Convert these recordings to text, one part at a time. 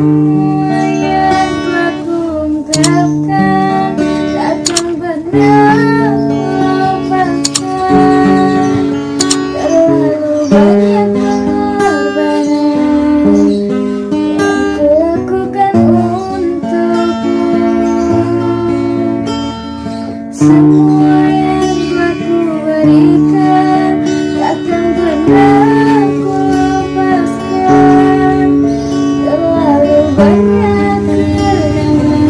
Semua yang telah kuungkapkan takkan pernah kulupakan. Terlalu banyak pengorbanan yang kulakukan untukmu. Semua yang telah kuberikan takkan pernah kulepaskan. Terlalu banyak kenangan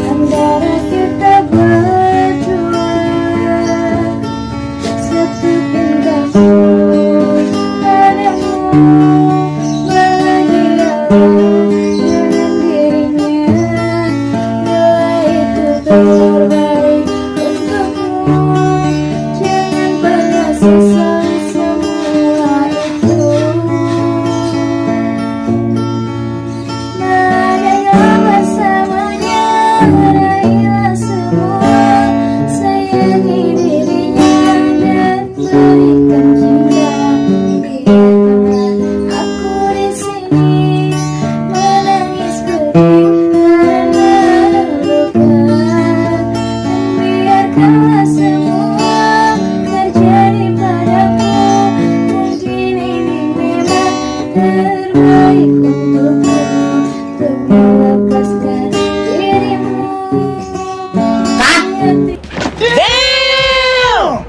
antara kita berdua. Setupin kasih padamu, bahagialah dengan dirinya. Bila itu terbaik untukmu, jangan pernah sesali semua itu. Bahagialah bersamanya, raihlah semua, sayangi dirinya dan berikan cinta. Biarkan aku di sini menangis pedih karena luka, dan biarkanlah semua terjadi padaku. Mungkin ini memang terbaik untukku, untuk melepaskan dirimu. Damn!